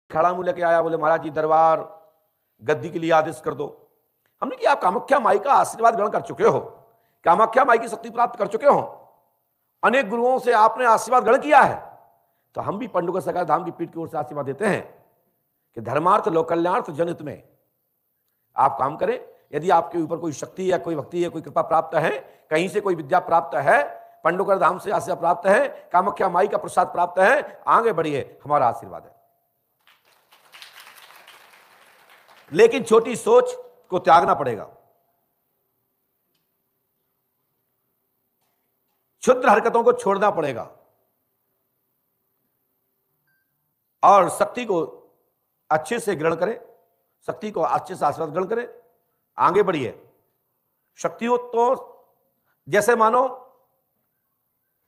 खड़ा मुंह लेके आया, बोले महाराज जी दरबार गद्दी के लिए आदेश कर दो। हमने कहा आप कामाख्या माई का आशीर्वाद ग्रहण कर चुके हो, कामाख्या माई की शक्ति प्राप्त कर चुके हो, अनेक गुरुओं से आपने आशीर्वाद ग्रहण किया है, तो हम भी पंडुका सका धाम की पीठ की ओर से आशीर्वाद देते हैं कि धर्मार्थ लोक कल्याणार्थ जनहित में आप काम करें। यदि आपके ऊपर कोई शक्ति या कोई भक्ति या कोई कृपा प्राप्त है, कहीं से कोई विद्या प्राप्त है, पंडुका धाम से आशीर्वाद प्राप्त है, कामाख्या माई का प्रसाद प्राप्त है, आगे बढ़िए, हमारा आशीर्वाद है। लेकिन छोटी सोच को त्यागना पड़ेगा, क्षुद्र हरकतों को छोड़ना पड़ेगा और शक्ति को अच्छे से ग्रहण करें, शक्ति को अच्छे से आशीर्वाद ग्रहण करें, आगे बढ़िए। शक्तियों तो जैसे मानो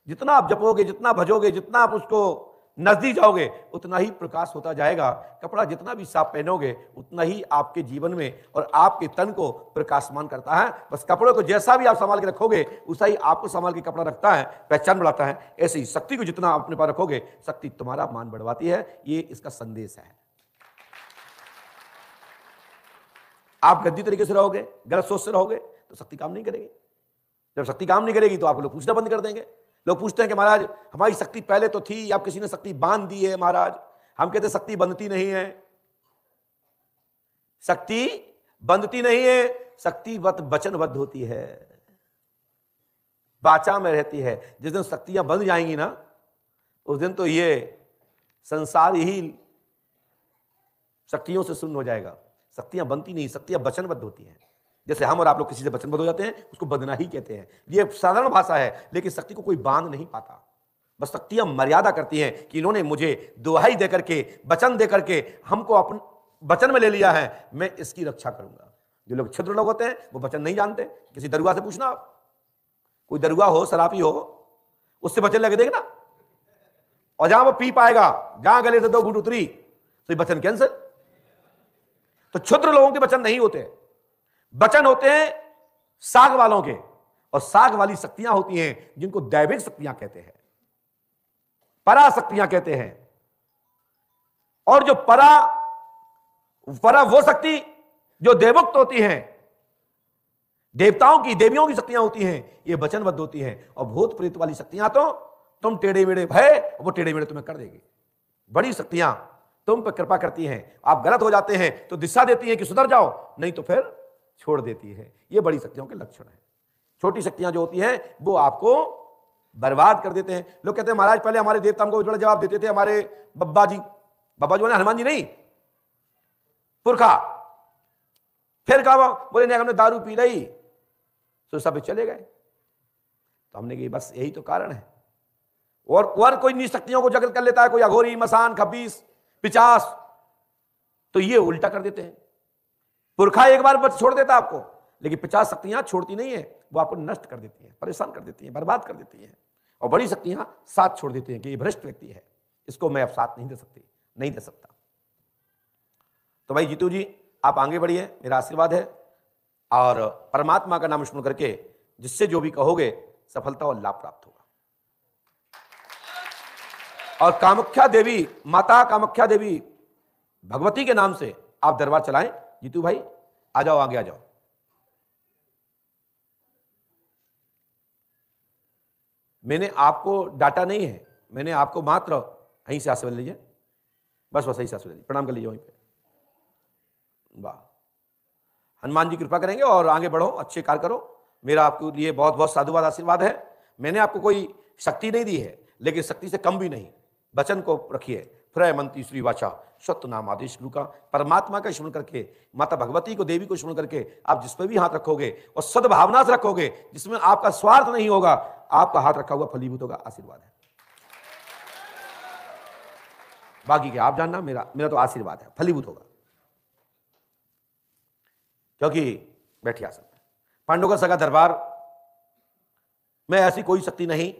जितना आप जपोगे, जितना भजोगे, जितना आप उसको नजदीक जाओगे, उतना ही प्रकाश होता जाएगा। कपड़ा जितना भी साफ पहनोगे, उतना ही आपके जीवन में और आपके तन को प्रकाशमान करता है। बस कपड़ों को जैसा भी आप संभाल के रखोगे, उसा ही आपको संभाल के कपड़ा रखता है, पहचान बढ़ाता है। ऐसे ही शक्ति को जितना अपने पास रखोगे, शक्ति तुम्हारा मान बढ़वाती है। ये इसका संदेश है। आप गद्दी तरीके से रहोगे, गलत सोच से रहोगे, तो शक्ति काम नहीं करेगी। जब शक्ति काम नहीं करेगी तो आप लोग पूछना बंद कर देंगे। लोग पूछते हैं कि महाराज हमारी शक्ति पहले तो थी, अब किसी ने शक्ति बांध दी है महाराज। हम कहते शक्ति बंधती नहीं है, शक्ति बंधती नहीं है, शक्ति वचनबद्ध होती है, वाचा में रहती है। जिस दिन शक्तियां बंध जाएंगी ना, उस दिन तो ये संसार ही शक्तियों से शून्य हो जाएगा। शक्तियां बनती नहीं, शक्तियां वचनबद्ध होती हैं। जैसे हम और आप लोग किसी से वचनबद्ध हो जाते हैं, उसको बंधना ही कहते हैं। ये साधारण भाषा है, लेकिन शक्ति को कोई बांध नहीं पाता। बस शक्तियां मर्यादा करती हैं कि इन्होंने मुझे दुहाई देकर के, वचन देकर के हमको अपन वचन में ले लिया है, मैं इसकी रक्षा करूंगा। जो लोग क्षुद्र लोग होते हैं वो वचन नहीं जानते। किसी दरुआ से पूछना आप, कोई दरुआ हो, शराबी हो, उससे वचन लगे देखना, और जहां वो पी पाएगा, जहां गले से 2 घूंट उतरी, तो वचन कैंसिल। तो क्षुद्र लोगों के वचन नहीं होते, वचन होते हैं साग वालों के। और साग वाली शक्तियां होती हैं जिनको दैविक शक्तियां कहते हैं, पराशक्तियां कहते हैं। और जो परा वो शक्ति जो देवोक्त होती हैं, देवताओं की, देवियों की शक्तियां होती हैं, ये वचनबद्ध होती हैं। और भूत प्रेत वाली शक्तियां तो तुम टेढ़े मेढ़े भय, वो टेढ़े मेढ़े तुम्हें कर देगी। बड़ी शक्तियां तुम पर कृपा करती हैं, आप गलत हो जाते हैं तो दिशा देती हैं कि सुधर जाओ, नहीं तो फिर छोड़ देती है। ये बड़ी शक्तियों के लक्षण है। छोटी शक्तियां जो होती हैं वो आपको बर्बाद कर देते हैं। लोग कहते हैं महाराज पहले हमारे देवता हमको बड़ा जवाब देते थे, हमारे बब्बा जी ने, हनुमान जी नहीं, पुरखा। फिर कहा बोले नहीं, हमने दारू पी ली तो सब चले गए। तो हमने कहा बस यही तो कारण है। और कोई नी शक्तियों को जगत कर लेता है, कोई अघोरी, मसान, खबीस, पिचास, तो ये उल्टा कर देते हैं। पुरखा एक बार बस छोड़ देता आपको, लेकिन 50 शक्तियां छोड़ती नहीं है, वो आपको नष्ट कर देती हैं, परेशान कर देती हैं, बर्बाद कर देती हैं। और बड़ी शक्तियां साथ छोड़ देती हैं कि ये भ्रष्ट व्यक्ति है, इसको मैं अब साथ नहीं दे सकती, नहीं दे सकता। तो भाई जीतू जी, आप आगे बढ़िए, मेरा आशीर्वाद है। और परमात्मा का नाम स्मरण करके जिससे जो भी कहोगे, सफलता और लाभ प्राप्त होगा। और कामाख्या देवी, माता कामाख्या देवी भगवती के नाम से आप दरबार चलाएं। जीतू भाई आ जाओ, आगे आ जाओ। मैंने आपको डाटा नहीं है, मैंने आपको मात्र यहीं से आशीर्वाद लीजिए, बस यहीं से आशीर्वाद लीजिए, प्रणाम कर लीजिए वहीं पे। वाह, हनुमान जी कृपा करेंगे और आगे बढ़ो, अच्छे कार्य करो। मेरा आपके लिए बहुत बहुत साधुवाद आशीर्वाद है। मैंने आपको कोई शक्ति नहीं दी है, लेकिन शक्ति से कम भी नहीं। वचन को रखिए, फ्रयमंती श्री वाचा सत्य नाम आदेश गुरु का। परमात्मा का स्मरण करके, माता भगवती को, देवी को स्मरण करके आप जिस पर भी हाथ रखोगे और सद्भावना से रखोगे, जिसमें आपका स्वार्थ नहीं होगा, आपका हाथ रखा हुआ फलीभूत होगा। आशीर्वाद है, बाकी के आप जानना, मेरा तो आशीर्वाद है, फलीभूत होगा। क्योंकि बैठिए आसन में, पांडुका सगा दरबार में ऐसी कोई शक्ति नहीं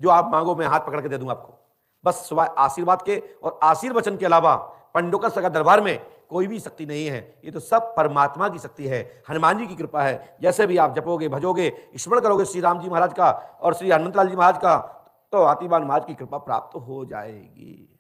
जो आप मांगो मैं हाथ पकड़ के दे दूं आपको। बस आशीर्वाद के और आशीर्वचन के अलावा पांडुका सगा दरबार में कोई भी शक्ति नहीं है। ये तो सब परमात्मा की शक्ति है, हनुमान जी की कृपा है। जैसे भी आप जपोगे, भजोगे, स्मरण करोगे श्री राम जी महाराज का और श्री हनुमंतलाल जी महाराज का, तो हाथीवान महाराज की कृपा प्राप्त हो जाएगी।